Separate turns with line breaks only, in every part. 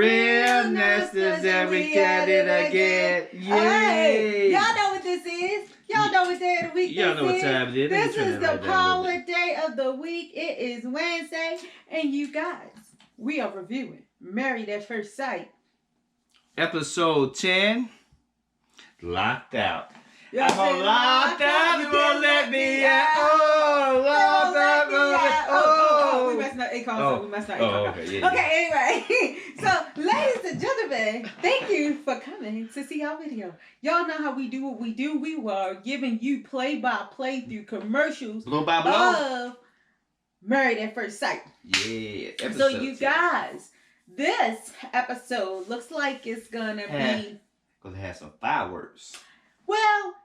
real nesters and we got it again. Yay!
Y'all know what this is. Y'all know what day of the week
Y'all know what time it is.
This is the power day of the week. It is Wednesday. And you guys, we are reviewing Married at First Sight.
Episode 10, Locked Out.
Y'all
I'm locked out, you won't let me out. Oh, locked out,
oh, we must not Akon. We must not Akon.
Okay, yeah.
Okay, anyway. So, ladies and gentlemen, thank you for coming to see our video. Y'all know how we do what we do. We were giving you play-by-play through commercials
Blow by blow.
of Married at First Sight.
Yeah.
So, you guys, this episode looks like it's gonna be...
Because it has some fireworks.
Well,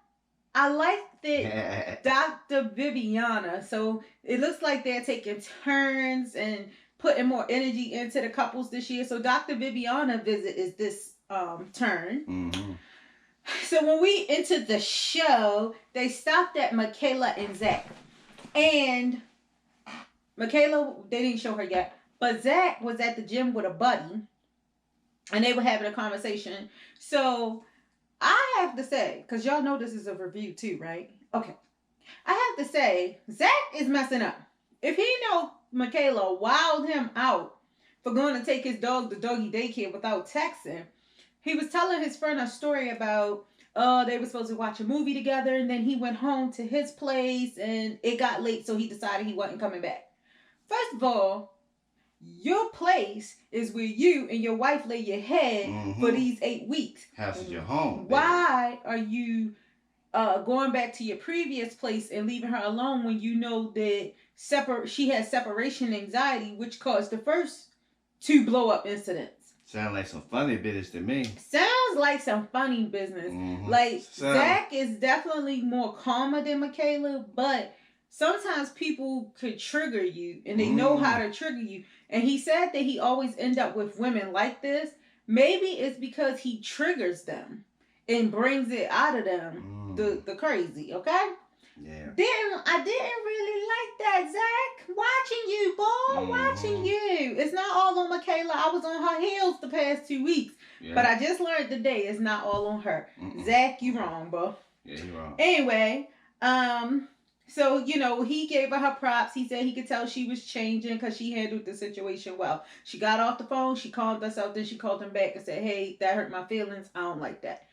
I like that Dr. Viviana, so it looks like they're taking turns and putting more energy into the couples this year. So Dr. Viviana visit is this turn.
Mm-hmm.
So when we entered the show, they stopped at Michaela and Zach. And Michaela, they didn't show her yet, but Zach was at the gym with a buddy, and they were having a conversation. So I have to say, because y'all know this is a review too, right? Okay. I have to say, Zach is messing up. If he know Michaela wowed him out for going to take his dog to doggy daycare without texting, he was telling his friend a story about, they were supposed to watch a movie together, and then he went home to his place, and it got late, so he decided he wasn't coming back. First of all, your place is where you and your wife lay your head for these 8 weeks.
House is your home. Baby.
Why are you going back to your previous place and leaving her alone when you know that she has separation anxiety, which caused the first 2 blow-up incidents?
Sounds like some funny business to me.
Sounds like some funny business. Like, Zach is definitely more calmer than Michaela, but sometimes people could trigger you, and they know how to trigger you. And he said that he always end up with women like this. Maybe it's because he triggers them and brings it out of them, the crazy, okay?
Yeah.
I didn't really like that, Zach. Watching you, boy. Watching you. It's not all on Michaela. I was on her heels the past 2 weeks. Yeah. But I just learned today it's not all on her. Zach, you wrong, bro.
Yeah, you wrong.
Anyway, so, you know, he gave her props. He said he could tell she was changing because she handled the situation well. She got off the phone. She calmed herself. Then she called him back and said, hey, that hurt my feelings. I don't like that.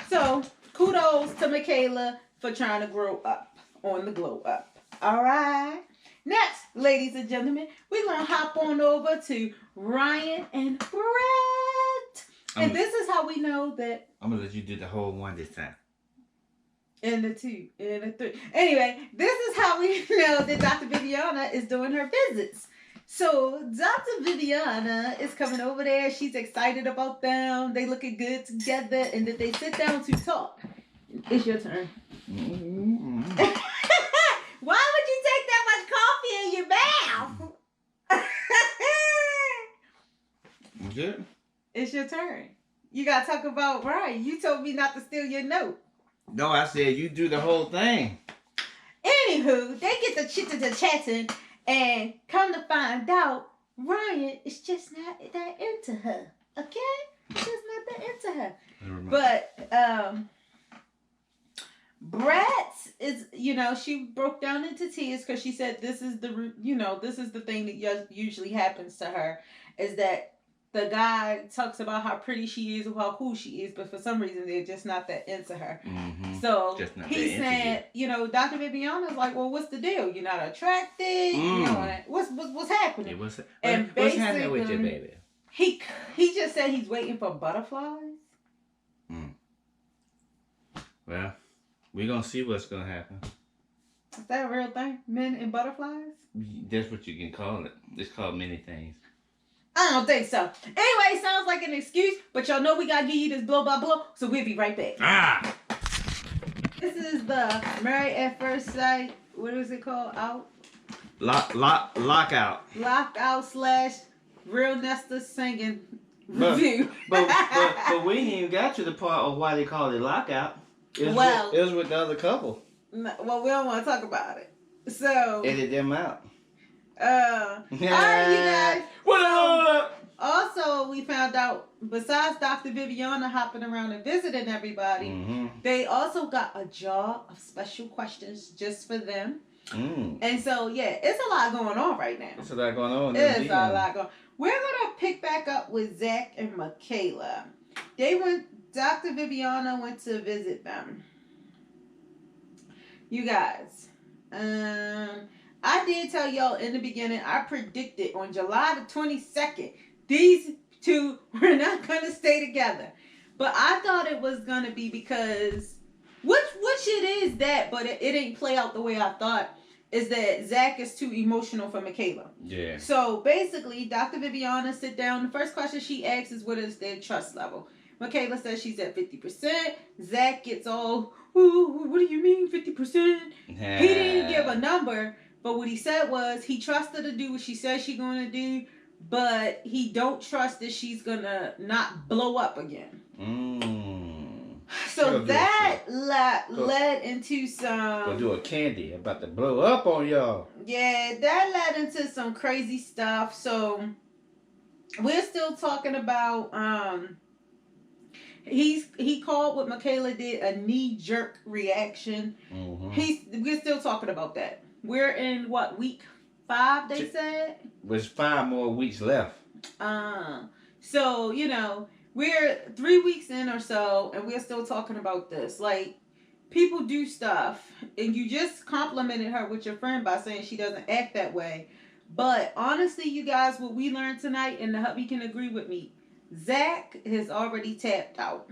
So, kudos to Michaela for trying to grow up on the glow up. All right. Next, ladies and gentlemen, we're going to hop on over to Ryan and Brett. And this is how we know that...
I'm going to let you do the whole one this time.
And the 2, and the 3. Anyway, this is how we know that Dr. Viviana is doing her visits. So, Dr. Viviana is coming over there. She's excited about them. They looking good together. And then they sit down to talk. It's your turn. Why would you take that much coffee in your mouth?
Is it?
It's your turn. You got to talk about Ryan. You told me not to steal your note.
No, I said you do the whole thing.
Anywho, they get the chatting, and come to find out, Ryan is just not that into her. Okay? Just not that into her. But Brett is, you know, she broke down into tears because she said this is the thing that usually happens to her, is that the guy talks about how pretty she is or how cool she is, but for some reason they're just not that into her. So he said, you know, Dr. Viviana's like, well, what's the deal? You're not attracted? You know, what's happening?
Yeah, what's
happening
with you, baby?
He just said he's waiting for butterflies.
Well, we're going to see what's going to happen.
Is that a real thing? Men and butterflies?
That's what you can call it. It's called many things.
I don't think so. Anyway, sounds like an excuse, but y'all know we gotta give you this blow by blow, so we'll be right back. This is the Married at First Sight. What is it called?
Lockout.
Lockout / RealNesters singing review.
But we ain't even got to the part of why they call it lockout. It was with the other couple.
Well, we don't want to talk about it. So
edit them out.
Alright, you guys.
What up?
also, we found out, besides Dr. Viviana hopping around and visiting everybody, they also got a jar of special questions just for them. And so, yeah, it's a lot going on right now.
It's a lot going on.
It's a lot going on. We're going to pick back up with Zach and Michaela. Dr. Viviana went to visit them. You guys, I did tell y'all in the beginning, I predicted on July the 22nd, these two were not going to stay together. But I thought it was going to be because, which it is that, but it didn't play out the way I thought, is that Zach is too emotional for Michaela.
Yeah.
So basically, Dr. Viviana sit down. The first question she asks is, what is their trust level? Michaela says she's at 50%. Zach gets all, ooh, what do you mean 50%? He didn't give a number, but what he said was he trusts her to do what she says she's going to do, but he don't trust that she's going to not blow up again. So that led into some...
Gonna do a candy about to blow up on y'all.
Yeah, that led into some crazy stuff. So we're still talking about... He called what Michaela did a knee-jerk reaction. We're still talking about that. We're in, what, week 5, they said?
There's 5 more weeks left.
So, you know... We're 3 weeks in or so, and we're still talking about this. Like, people do stuff, and you just complimented her with your friend by saying she doesn't act that way. But honestly, you guys, what we learned tonight, and the hubby can agree with me, Zach has already tapped out.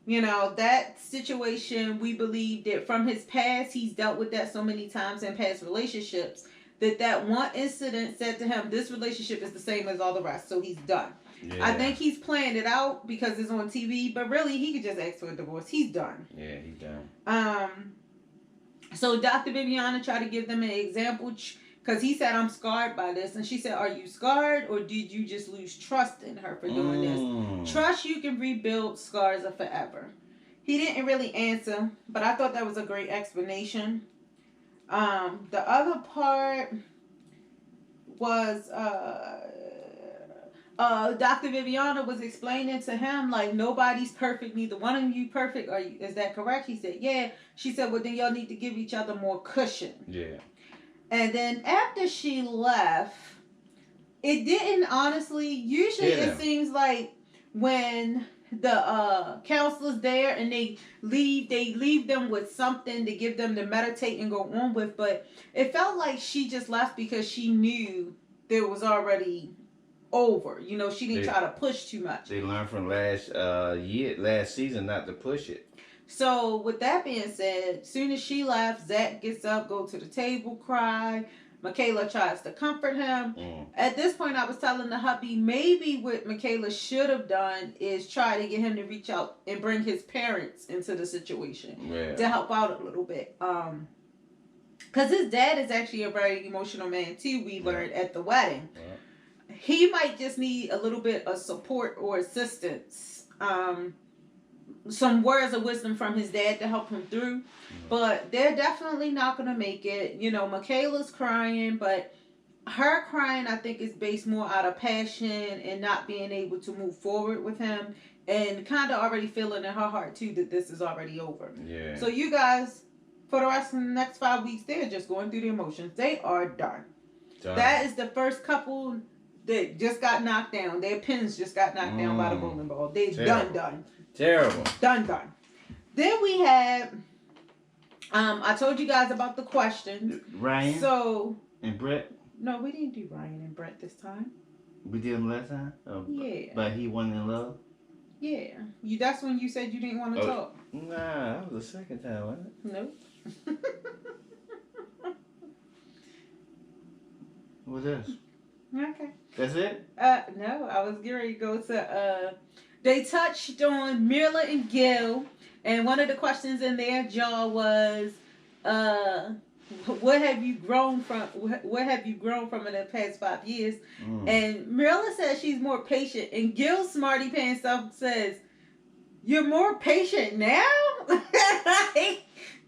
You know, that situation, we believe that from his past, he's dealt with that so many times in past relationships, that one incident said to him, this relationship is the same as all the rest, so he's done. Yeah. I think he's playing it out because it's on TV, but really he could just ask for a divorce. He's done.
Yeah, he's done.
So Dr. Viviana tried to give them an example because he said, I'm scarred by this. And she said, are you scarred or did you just lose trust in her for doing this? Trust you can rebuild, scars are forever. He didn't really answer, but I thought that was a great explanation. The other part was... Dr. Viviana was explaining to him, like, nobody's perfect, neither one of you perfect. Is that correct? He said, yeah. She said, well, then y'all need to give each other more cushion.
Yeah.
And then after she left, it didn't, honestly, usually it seems like when the counselor's there and they leave them with something to give them to meditate and go on with, but it felt like she just left because she knew there was already... over. You know, she didn't try to push too much.
They learned from last season not to push it.
So with that being said, as soon as she left, Zach gets up, go to the table, cry. Michaela tries to comfort him. At this point, I was telling the hubby, maybe what Michaela should have done is try to get him to reach out and bring his parents into the situation to help out a little bit. Because his dad is actually a very emotional man too, we learned at the wedding. He might just need a little bit of support or assistance. Some words of wisdom from his dad to help him through. But they're definitely not going to make it. You know, Michaela's crying, but her crying, I think, is based more out of passion and not being able to move forward with him. And kind of already feeling in her heart, too, that this is already over.
Yeah.
So you guys, for the rest of the next 5 weeks, they're just going through the emotions. They are done. That is the first couple... They just got knocked down. Their pins just got knocked down by the bowling ball. They done.
Terrible.
Done. Then we had, I told you guys about the questions.
Ryan.
So.
And Brett.
No, we didn't do Ryan and Brett this time.
We did them last time?
Yeah.
But he wasn't in love?
Yeah. That's when you said you didn't want to talk.
Nah, that was the second time, wasn't it?
Nope.
What's this?
Okay.
That's it?
No, I was getting ready to go to, they touched on Mirla and Gil, and one of the questions in their jar was, what have you grown from in the past 5 years? And Mirla says she's more patient, and Gil smarty pants stuff says, you're more patient now?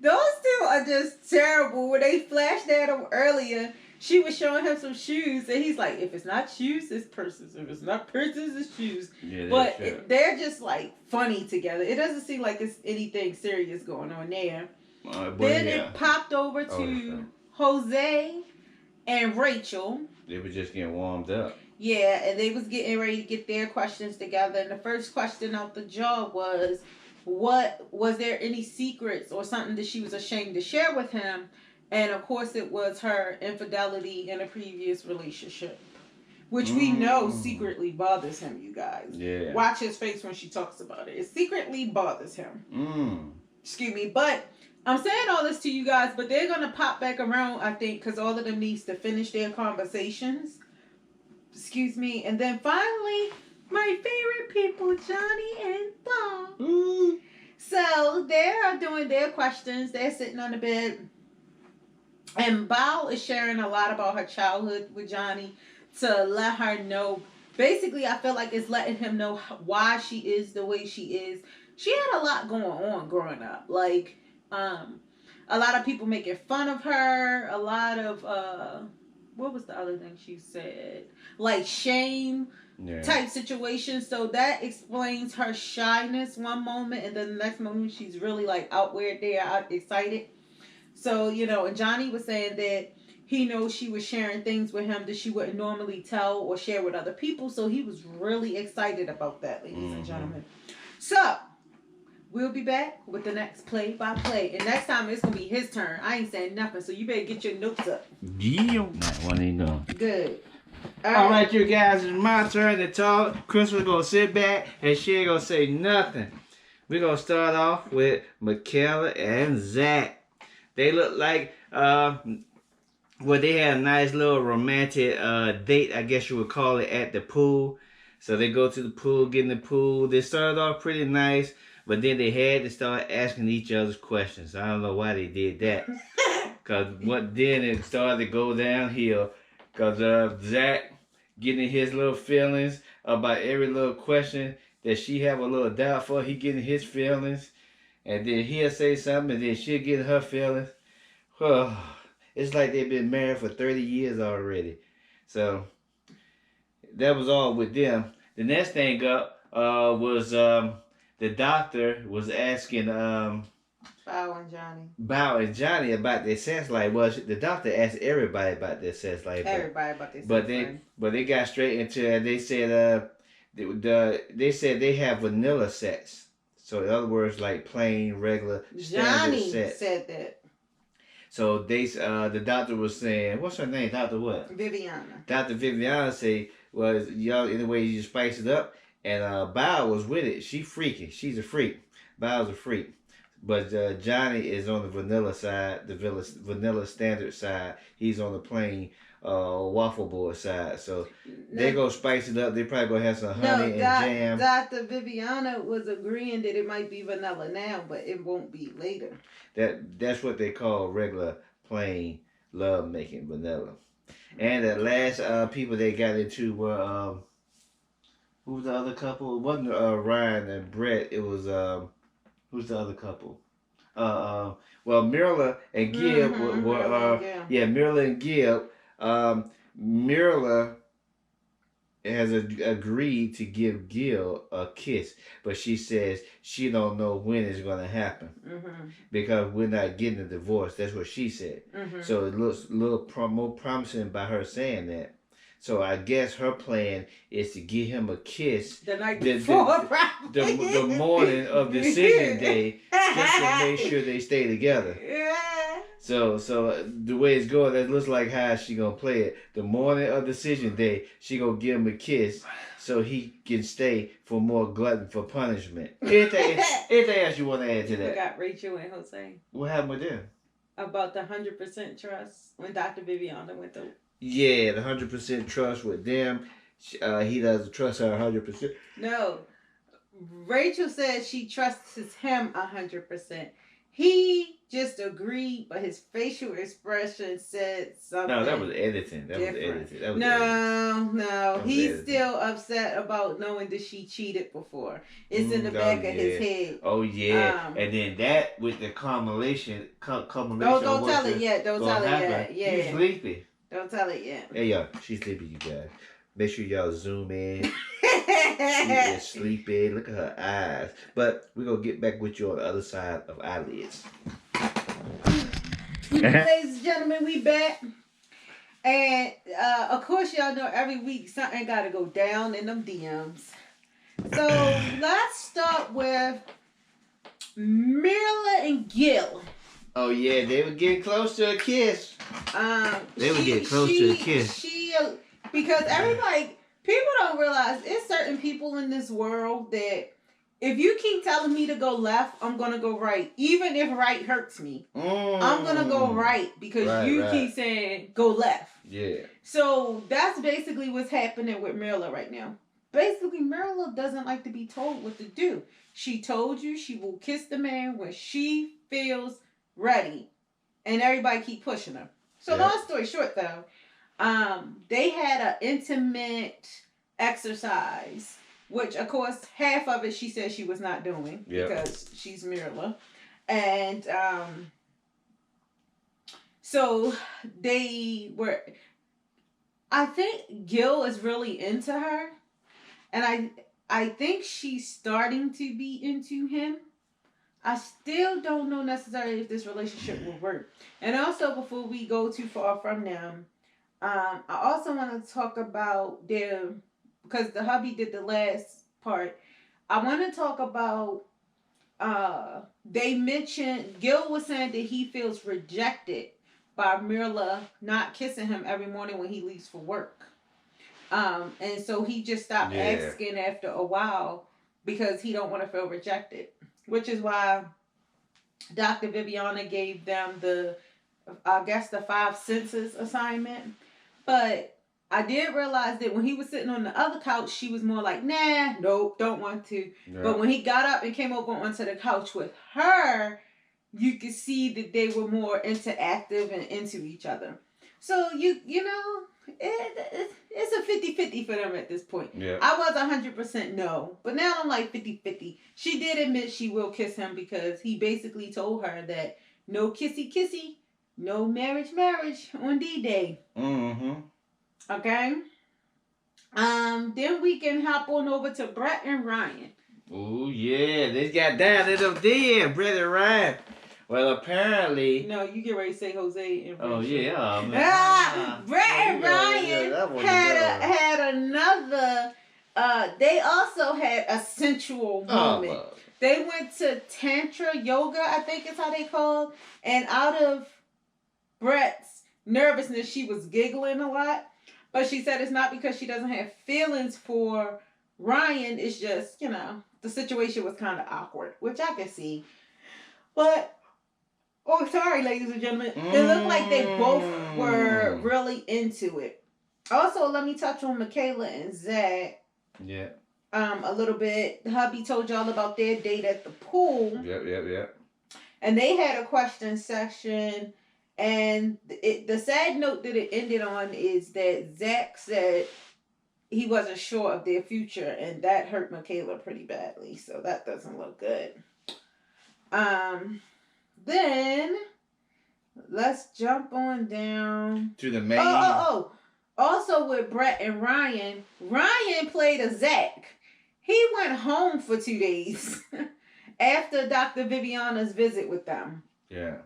Those two are just terrible. When they flashed at him earlier, she was showing him some shoes, and he's like, if it's not shoes, it's purses. If it's not purses, it's shoes. Yeah, but they're just like funny together. It doesn't seem like it's anything serious going on there. Then it popped over to Jose and Rachel.
They were just getting warmed up.
Yeah, and they was getting ready to get their questions together. And the first question out the job was, was there any secrets or something that she was ashamed to share with him? And of course it was her infidelity in a previous relationship, which we know secretly bothers him, you guys.
Yeah.
Watch his face when she talks about it. It secretly bothers him. Excuse me, but I'm saying all this to you guys, but they're going to pop back around, I think, because all of them needs to finish their conversations. Excuse me. And then finally, my favorite people, Johnny and Bob. So they are doing their questions. They're sitting on the bed. And Bao is sharing a lot about her childhood with Johnny to let her know. Basically, I feel like it's letting him know why she is the way she is. She had a lot going on growing up. Like, a lot of people making fun of her. A lot of, what was the other thing she said? Like, shame type situations. So that explains her shyness one moment. And then the next moment, she's really, like, out there, out excited. So, you know, and Johnny was saying that he knows she was sharing things with him that she wouldn't normally tell or share with other people. So he was really excited about that, ladies and gentlemen. So, we'll be back with the next play-by-play. And next time, it's going to be his turn. I ain't saying nothing, so you better get your notes up.
Yeah. That one ain't going.
Good.
All right, you guys, it's my turn to talk. Chris was going to sit back, and she ain't going to say nothing. We're going to start off with Michaela and Zach. They look like, they had a nice little romantic date, I guess you would call it, at the pool. So they go to the pool, get in the pool. They started off pretty nice, but then they had to start asking each other's questions. I don't know why they did that. Then it started to go downhill. Because Zach getting his little feelings about every little question that she have a little doubt for. He getting his feelings. And then he'll say something, and then she'll get her feelings. Oh, it's like they've been married for 30 years already. So, that was all with them. The next thing up was the doctor was asking Bao and Johnny about their sex life. Well, the doctor asked everybody about their sex life.
Everybody about their sex life.
But they got straight into it. They said they said they have vanilla sex. So in other words, like plain, regular, standard sex.
Johnny said that.
So the doctor was saying, what's her name? Dr. what?
Viviana.
Dr. Viviana said, well, y'all, anyway, you just spice it up. And Bao was with it. She freaky. She's a freak. Bao's a freak. But Johnny is on the vanilla side, the vanilla standard side. He's on the plain waffle board side. So they go spice it up. They probably gonna have some honey and jam.
Dr. Viviana was agreeing that it might be vanilla now, but it won't be later.
That's what they call regular plain love making vanilla. And the last people they got into were who was the other couple? It wasn't Ryan and Brett. It was who's the other couple? Well, Mirla and Gil were Mirla and Gil. Mirla has agreed to give Gil a kiss, but she says she don't know when it's going to happen because we're not getting a divorce. That's what she said. So it looks a little more promising by her saying that. So I guess her plan is to give him a kiss
the night before,
the morning of decision day, just to make sure they stay together.
Yeah.
So the way it's going, that looks like how she gonna play it. The morning of decision day, she gonna give him a kiss so he can stay for more glutton for punishment. Anything else you want to add to that?
You forgot Rachel and Jose.
What happened with them?
About the 100% trust when Dr. Viviana went through.
Yeah, the 100% trust with them. He doesn't trust her 100%.
No. Rachel said she trusts him 100%. He just agreed, but his facial expression said something.
No, that was editing.
No. He's still upset about knowing that she cheated before. It's in the back of his head.
Oh, yeah. And then that with the culmination.
Don't tell it yet. Don't tell it yet. Yeah.
He's sleepy.
Don't tell it yet.
Hey, y'all. She's sleeping, you guys. Make sure y'all zoom in. She is sleeping. Look at her eyes. But we're going to get back with you on the other side of eyelids.
Ladies and gentlemen, we back. And, of course, y'all know every week something got to go down in them DMs. So, let's start with Mirla and Gil.
Oh, yeah. They were getting close to a kiss. They were getting close to a kiss.
Because everybody, people don't realize it's certain people in this world that if you keep telling me to go left, I'm going to go right. Even if right hurts me. I'm going to go right because you keep saying go left.
Yeah.
So that's basically what's happening with Mirla right now. Basically, Mirla doesn't like to be told what to do. She told you she will kiss the man when she feels ready. And everybody keep pushing her. So long story short, though, they had an intimate exercise, which, of course, half of it she said she was not doing because she's Mirla. And so they were... I think Gil is really into her. And I think she's starting to be into him. I still don't know necessarily if this relationship will work. And also, before we go too far from them, I also want to talk about because the hubby did the last part. I want to talk about, they mentioned, Gil was saying that he feels rejected by Mirla not kissing him every morning when he leaves for work. And so he just stopped asking after a while because he don't want to feel rejected. Which is why Dr. Viviana gave them the 5 senses assignment. But I did realize that when he was sitting on the other couch, she was more like, nah, nope, don't want to. Yeah. But when he got up and came over onto the couch with her, you could see that they were more interactive and into each other. So, you know, it's a 50-50 for them at this point. Yeah. I was 100% no, but now I'm like 50-50. She did admit she will kiss him because he basically told her that no kissy, no marriage on D-Day. Mm-hmm. Okay? Then we can hop on over to Brett and Ryan.
Oh, yeah. They got down in them there, Brett and Ryan. Well, apparently...
No, you get ready to say Jose and Rachel.
Oh, yeah.
Brett and Ryan had another... they also had a sensual moment. They went to Tantra Yoga, I think is how they called. And out of Brett's nervousness, she was giggling a lot. But she said it's not because she doesn't have feelings for Ryan. It's just, you know, the situation was kind of awkward, which I can see. But... Oh, sorry, ladies and gentlemen. It looked like they both were really into it. Also, let me touch on Michaela and Zach.
Yeah.
A little bit. Hubby told y'all about their date at the pool.
Yep.
And they had a question section. And the sad note that it ended on is that Zach said he wasn't sure of their future. And that hurt Michaela pretty badly. So that doesn't look good. Then, let's jump on down
to the main.
Also with Brett and Ryan played a Zach. He went home for 2 days after Dr. Viviana's visit with them.
Yeah.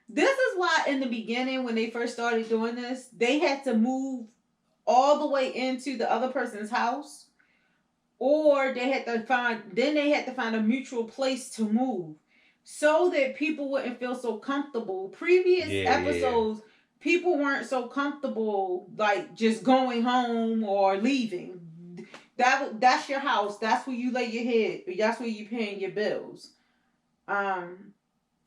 This is why in the beginning, when they first started doing this, they had to move all the way into the other person's house, or they had to find a mutual place to move. So that people wouldn't feel so comfortable. Previous episodes, people weren't so comfortable, like, just going home or leaving. That's your house. That's where you lay your head. That's where you're paying your bills. And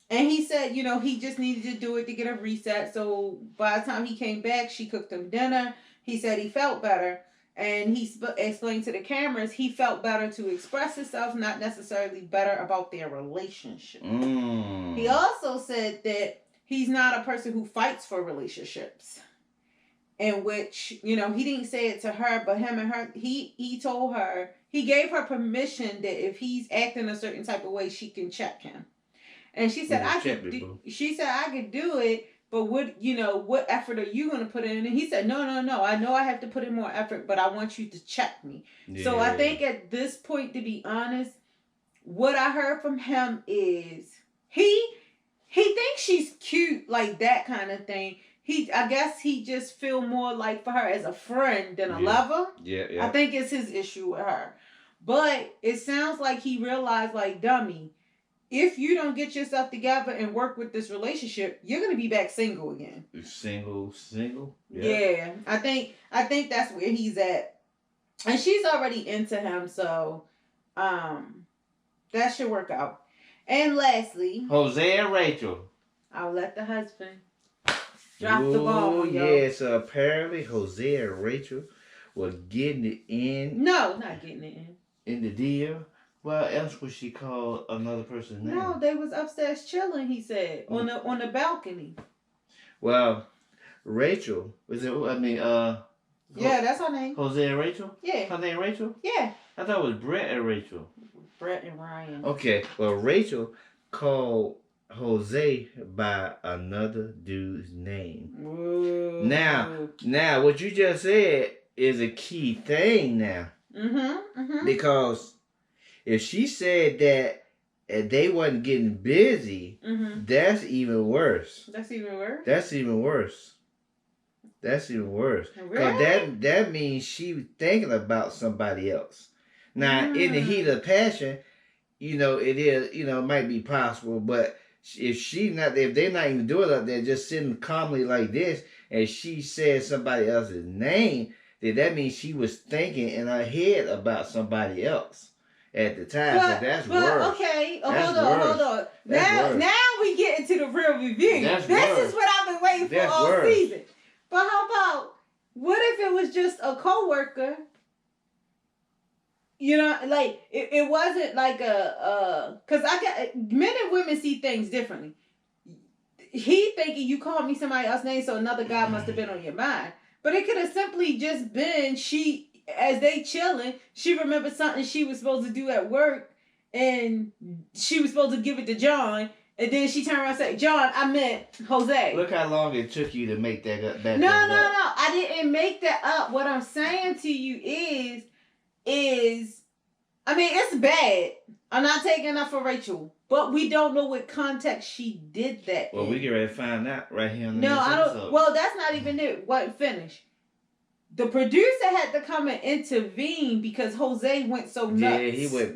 he said, you know, he just needed to do it to get a reset. So by the time he came back, she cooked him dinner. He said he felt better. And he explained to the cameras he felt better to express himself, not necessarily better about their relationship. He also said that he's not a person who fights for relationships. In which, you know, he didn't say it to her, but him and her, he told her, he gave her permission that if he's acting a certain type of way, she can check him. And she said, I could do it but what effort are you going to put in? And he said, no. I know I have to put in more effort, but I want you to check me. Yeah. So I think at this point, to be honest, what I heard from him is he thinks she's cute, like that kind of thing. I guess he just feel more like for her as a friend than a lover. Yeah. I think it's his issue with her. But it sounds like he realized, like, dummy, if you don't get yourself together and work with this relationship, you're gonna be back single again.
Single.
Yeah. I think that's where he's at, and she's already into him, so that should work out. And lastly,
Jose and Rachel.
I'll let the husband drop the ball.
Yeah. So apparently Jose and Rachel were getting it in.
No, not getting it in.
In the deal. What else would she call another person's name?
No, they was upstairs chilling, he said, on the balcony.
Well, Rachel, yeah,
that's her name.
Jose and Rachel?
Yeah.
Her name Rachel?
Yeah.
I thought it was Brett and Rachel.
Brett and Ryan.
Okay, well, Rachel called Jose by another dude's name.
Ooh.
Now, what you just said is a key thing now. Because if she said that they wasn't getting busy, that's even worse.
That's even worse?
That's even worse. Because that means she was thinking about somebody else. Now, in the heat of passion, it might be possible, but if they're not even doing it up there, just sitting calmly like this, and she said somebody else's name, then that means she was thinking in her head about somebody else at the time. So that's worse.
Okay, hold on. Now we get into the real review. This is what I've been waiting for all season. But how about, what if it was just a coworker? Like it wasn't like because men and women see things differently. He thinking you called me somebody else's name, so another guy must have been on your mind. But it could have simply just been as they chilling, she remembered something she was supposed to do at work, and she was supposed to give it to John, and then she turned around and said, John, I meant Jose.
Look how long it took you to make that up.
No, I didn't make that up. What I'm saying to you is, it's bad. I'm not taking up for Rachel, but we don't know what context she did that
Well,
in.
we can already find out right here on the
No,
next
I don't.
episode.
Well, that's not even it. Wasn't finished. The producer had to come and intervene because Jose went so nuts.
Yeah, he went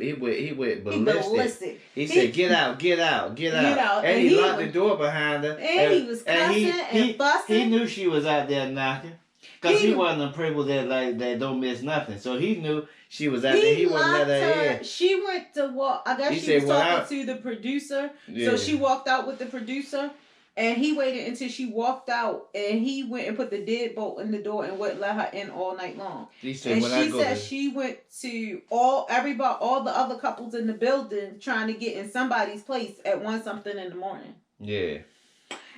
ballistic. He said, get out. And he locked the door behind her.
And he was cussing and fussing.
He knew she was out there knocking. Because he wasn't a people that don't miss nothing. So he knew she was out there. He wouldn't let her in.
She went to walk. I guess she was talking to the producer. Yeah. So she walked out with the producer. And he waited until she walked out, and he went and put the deadbolt in the door and wouldn't let her in all night long. She said she went to all the other couples in the building trying to get in somebody's place at 1-something in the morning.
Yeah.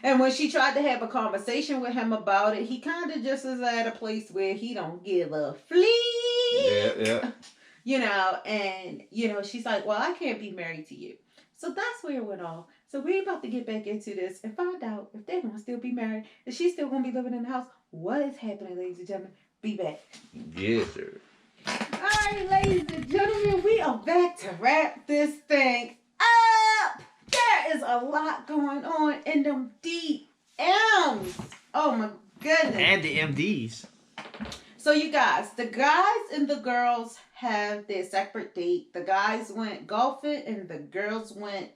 And when she tried to have a conversation with him about it, he kind of just is at a place where he don't give a flea.
Yeah.
And she's like, well, I can't be married to you. So that's where it went off. So we're about to get back into this and find out if they're going to still be married. Is she still going to be living in the house? What is happening, ladies and gentlemen? Be back.
Yes, sir.
All right, ladies and gentlemen, we are back to wrap this thing up. There is a lot going on in them DMs. Oh, my goodness.
And the MDs.
So, you guys, the guys and the girls have their separate date. The guys went golfing and the girls went,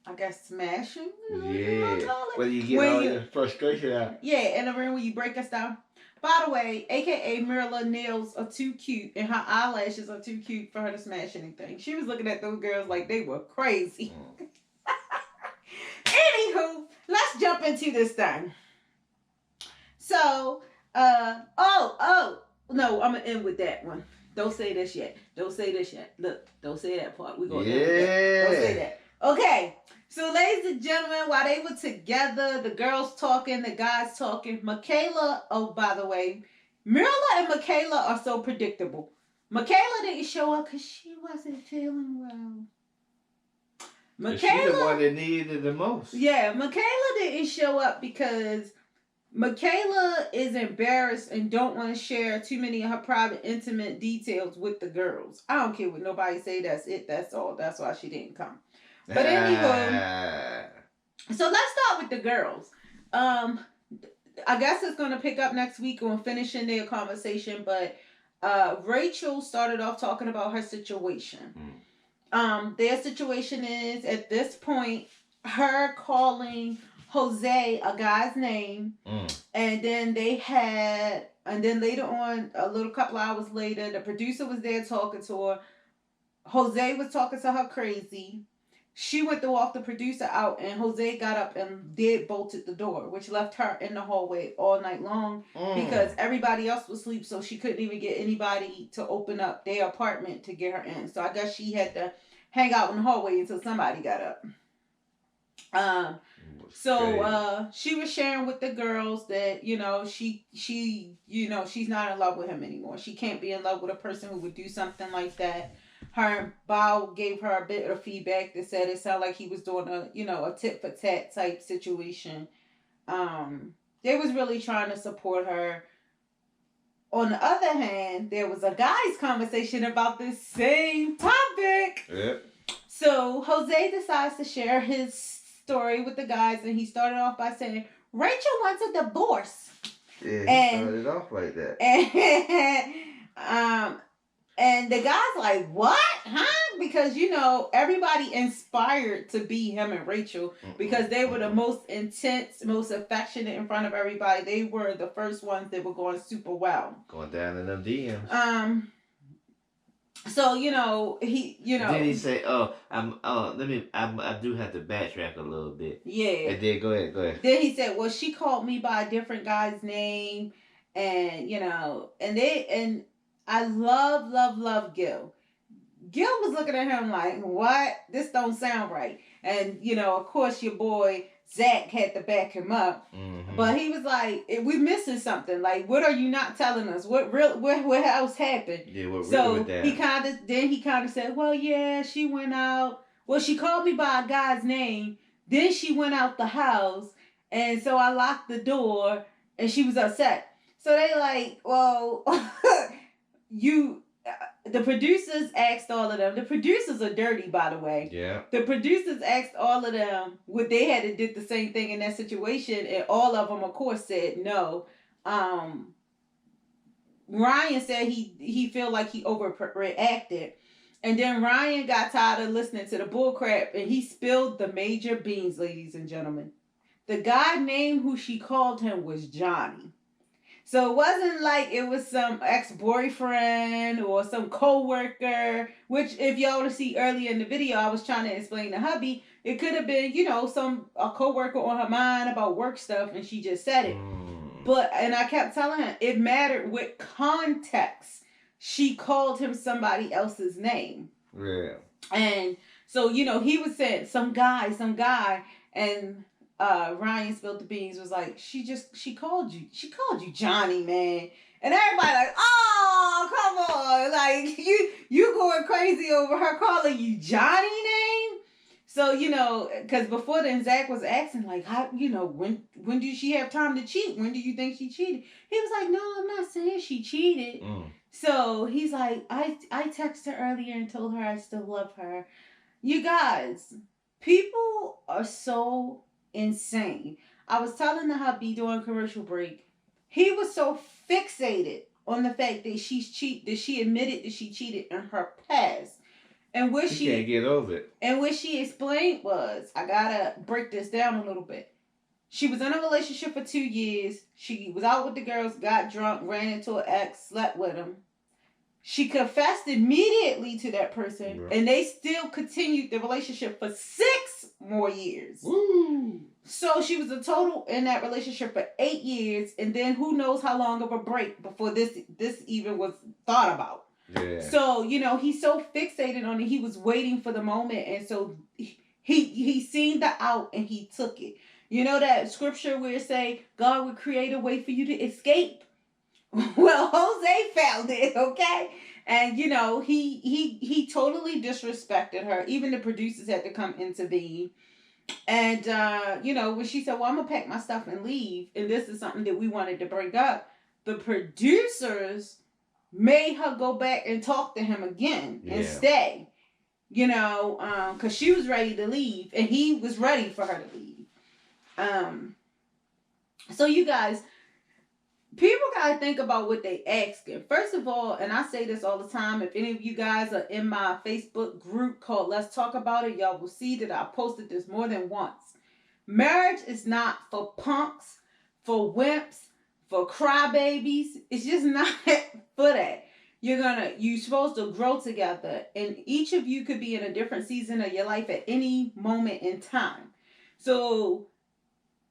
I guess, smashing.
Yeah. Whether you get all your frustration out.
Yeah, in the room where you break us down. By the way, a.k.a. Mirla nails are too cute and her eyelashes are too cute for her to smash anything. She was looking at those girls like they were crazy. Anywho, let's jump into this thing. So, no, I'm going to end with that one. Don't say this yet. Look, don't say that part. We're going to end with that. Don't say that. Okay, so ladies and gentlemen, while they were together, the girls talking, the guys talking, Michaela, oh, by the way, Mirla and Michaela are so predictable. Michaela didn't show up because she wasn't feeling well.
She the one
Michaela,
that needed it the most.
yeah, Michaela didn't show up because Michaela is embarrassed and don't want to share too many of her private, intimate details with the girls. I don't care what nobody say. That's it. That's all. That's why she didn't come. But anywho, so let's start with the girls. I guess it's gonna pick up next week on finishing their conversation. But Rachel started off talking about her situation. Their situation is at this point her calling Jose a guy's name, and then later on, a little couple hours later, the producer was there talking to her. Jose was talking to her crazy. She went to walk the producer out, and Jose got up and bolted the door, which left her in the hallway all night long because everybody else was asleep, so she couldn't even get anybody to open up their apartment to get her in. So I guess she had to hang out in the hallway until somebody got up. She was sharing with the girls that, she's not in love with him anymore. She can't be in love with a person who would do something like that. Her Bao gave her a bit of feedback that said it sounded like he was doing a tit for tat type situation. They was really trying to support her. On the other hand, there was a guy's conversation about this same topic.
Yep.
So Jose decides to share his story with the guys, and he started off by saying Rachel wants a divorce.
Yeah, he started off like that.
And the guy's like, what? Huh? Because, everybody inspired to be him and Rachel because they were the most intense, most affectionate in front of everybody. They were the first ones that were going super well.
Going down in them DMs.
So,
he. Then he say, I do have to backtrack a little bit.
Yeah.
And then go ahead.
Then he said, well, she called me by a different guy's name. And, and I love Gil. Gil was looking at him like, what? This don't sound right. And, of course, your boy Zach had to back him up. Mm-hmm. But he was like, we're missing something. Like, what are you not telling us? What else happened?
Yeah, what
so
really with that?
He kind of said, well, yeah, she went out. Well, she called me by a guy's name. Then she went out the house. And so I locked the door and she was upset. So they like, well... the producers asked all of them. The producers are dirty, by the way.
Yeah. The
producers asked all of them what they had to did the same thing in that situation, and all of them, of course, said no. Ryan said he felt like he overreacted, and then Ryan got tired of listening to the bullcrap, and he spilled the major beans, ladies and gentlemen. The guy named who she called him was Johnny. So it wasn't like it was some ex-boyfriend or some co-worker, which if y'all want to see earlier in the video, I was trying to explain to hubby, it could have been, a co-worker on her mind about work stuff and she just said it. And I kept telling her, it mattered with context. She called him somebody else's name.
Yeah.
And so, he was saying some guy, and... Ryan spilled the beans, was like, she called you Johnny, man. And everybody like, oh, come on. Like, you going crazy over her calling you Johnny name? So, because before then, Zach was asking, like, how, when did she have time to cheat? When do you think she cheated? He was like, no, I'm not saying she cheated. So he's like, I texted her earlier and told her I still love her. You guys, people are so insane. I was telling the hubby during commercial break, he was so fixated on the fact that she admitted that she cheated in her past. And what she
can't get over it.
And what she explained was, I gotta break this down a little bit. She was in a relationship for 2 years. She was out with the girls, got drunk, ran into an ex, slept with him. She confessed immediately to that person, and they still continued the relationship for 6 more years.
Woo!
So she was a total in that relationship for 8 years, and then who knows how long of a break before this even was thought about.
Yeah.
So, he's so fixated on it, he was waiting for the moment, and so he seen the out and he took it. You know that scripture where it say, God would create a way for you to escape? Well, Jose found it, okay? And he totally disrespected her. Even the producers had to come intervene. And when she said, "Well, I'm gonna pack my stuff and leave," and this is something that we wanted to bring up, the producers made her go back and talk to him again and stay. Because she was ready to leave, and he was ready for her to leave. So you guys, people gotta think about what they asking. First of all, and I say this all the time, if any of you guys are in my Facebook group called Let's Talk About It, y'all will see that I posted this more than once. Marriage is not for punks, for wimps, for crybabies. It's just not for that. You're supposed to grow together, and each of you could be in a different season of your life at any moment in time. So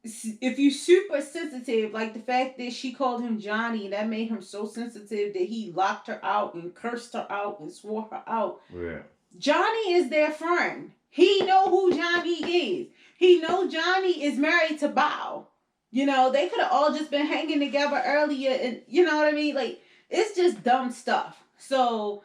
if you're super sensitive, like the fact that she called him Johnny, that made him so sensitive that he locked her out and cursed her out and swore her out.
Yeah.
Johnny is their friend. He know who Johnny is. He know Johnny is married to Bao. They could have all just been hanging together earlier, and you know what I mean? Like, it's just dumb stuff. So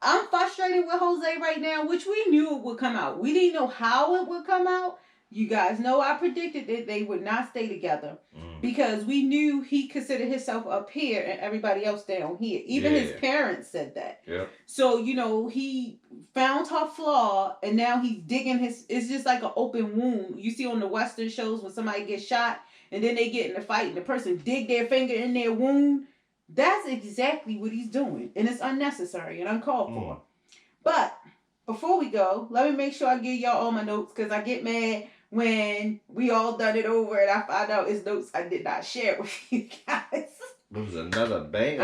I'm frustrated with Jose right now, which we knew it would come out. We didn't know how it would come out. You guys know I predicted that they would not stay together because we knew he considered himself up here and everybody else down here. Even his parents said that.
Yep.
So, he found her flaw, and now he's digging it's just like an open wound. You see on the Western shows when somebody gets shot and then they get in a fight and the person dig their finger in their wound. That's exactly what he's doing. And it's unnecessary and uncalled for. But before we go, let me make sure I give y'all all my notes, because I get mad when we all done it over and I find out it's notes I did not share with you guys.
It was another banger,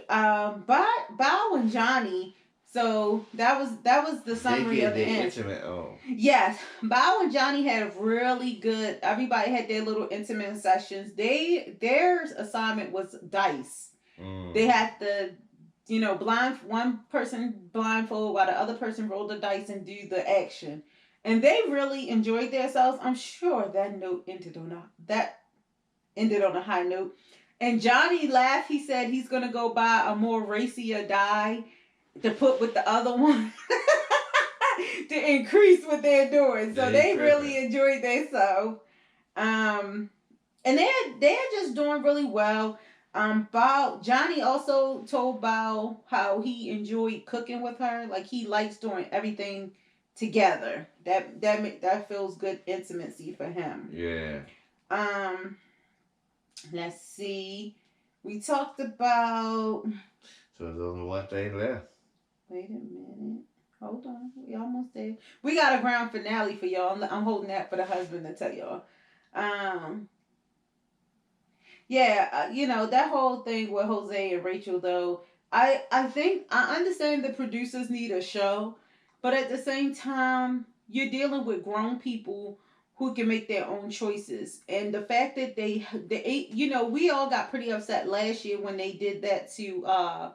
Bao and Johnny. So that was the summary of the end.
Intimate. Oh.
Yes, Bao and Johnny had a really good. Everybody had their little intimate sessions. Their assignment was dice. They had to, one person blindfold while the other person rolled the dice and do the action, and they really enjoyed themselves. I'm sure that ended on a high note. And Johnny laughed. He said he's gonna go buy a more racier die to put with the other one to increase what they're doing. So they really enjoyed themselves. And they're just doing really well. Johnny also told Bao how he enjoyed cooking with her. Like, he likes doing everything together. That feels good intimacy for him.
Yeah.
Let's see. We talked about.
So there's only one thing left.
Wait a minute. Hold on. We almost there. We got a grand finale for y'all. I'm holding that for the husband to tell y'all. That whole thing with Jose and Rachel, though, I think I understand the producers need a show, but at the same time, you're dealing with grown people who can make their own choices. And the fact that they we all got pretty upset last year when they did that to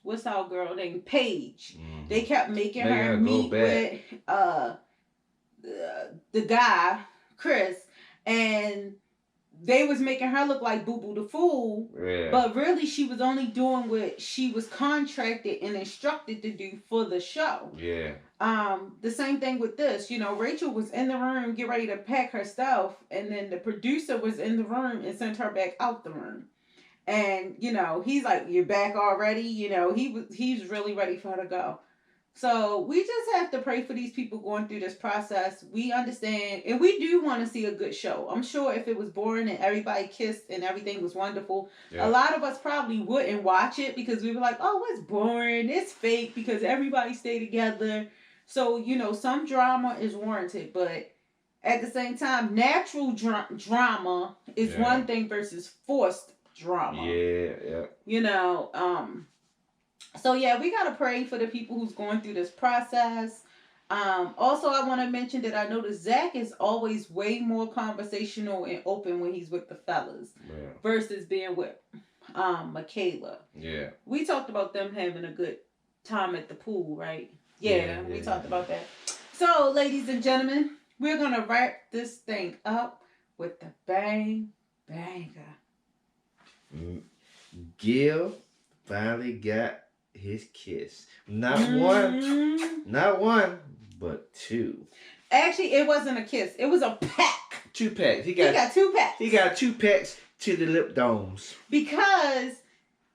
what's our girl named Paige. Mm-hmm. They kept making her meet with the guy, Chris, and they was making her look like Boo Boo the Fool. Yeah. But really, she was only doing what she was contracted and instructed to do for the show. Yeah. The same thing with this. Rachel was in the room, get ready to pack her stuff, and then the producer was in the room and sent her back out the room. And, he's like, "You're back already?" He's really ready for her to go. So we just have to pray for these people going through this process. We understand, and we do want to see a good show. I'm sure if it was boring and everybody kissed and everything was wonderful, a lot of us probably wouldn't watch it because we were like, "Oh, it's boring, it's fake," because everybody stayed together. So, some drama is warranted, but at the same time, natural drama is one thing versus forced drama. So we gotta pray for the people who's going through this process. Also, I want to mention that I noticed Zach is always way more conversational and open when he's with the fellas versus being with Michaela. Yeah. We talked about them having a good time at the pool, right? Yeah, we talked about that. So, ladies and gentlemen, we're gonna wrap this thing up with the bang banger.
Gil finally got his kiss. Not one, but two.
Actually, it wasn't a kiss. It was a pack.
2 packs.
He got 2 packs.
He got 2 packs to the lip domes.
Because,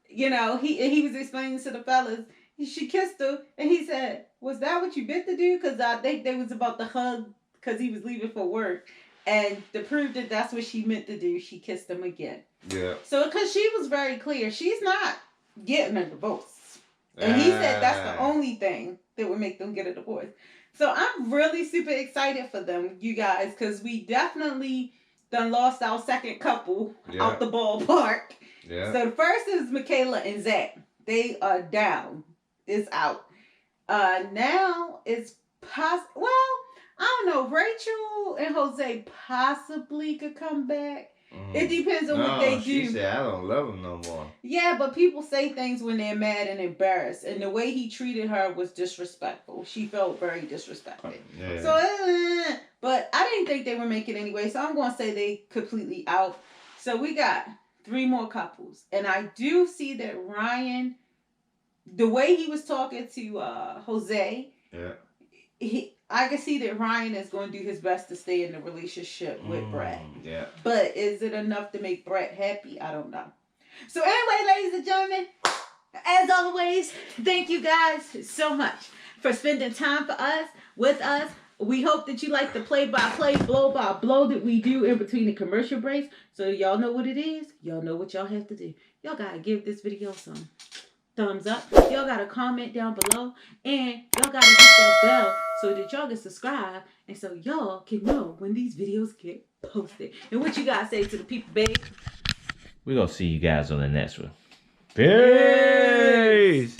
you know, he was explaining to the fellas, she kissed her, and he said, was that what you meant to do? Because I think they was about to hug because he was leaving for work. And to prove that that's what she meant to do, she kissed him again.
Yeah.
So, because she was very clear, she's not getting a divorce. And he said that's the only thing that would make them get a divorce. So, I'm really super excited for them, you guys, because we definitely done lost our second couple out the ballpark. Yeah. So, the first is Michaela and Zach. They are down. It's out. Now, it's possible. Well, I don't know. Rachel and Jose possibly could come back. It depends on what they do.
She said, I don't love him no more.
Yeah, but people say things when they're mad and embarrassed. And the way he treated her was disrespectful. She felt very disrespected. Yeah. So, but I didn't think they would make it anyway. So I'm going to say they completely out. So we got 3 more couples. And I do see that Ryan, the way he was talking to Jose, I can see that Ryan is going to do his best to stay in the relationship with Brett. Yeah. But is it enough to make Brett happy? I don't know. So anyway, ladies and gentlemen, as always, thank you guys so much for spending time with us. We hope that you like the play-by-play, blow-by-blow that we do in between the commercial breaks. So y'all know what it is. Y'all know what y'all have to do. Y'all got to give this video some thumbs up. Y'all got to comment down below. And y'all got to hit that bell so that y'all can subscribe. And so y'all can know when these videos get posted. And what you guys say to the people, babe?
We're going to see you guys on the next one. Peace!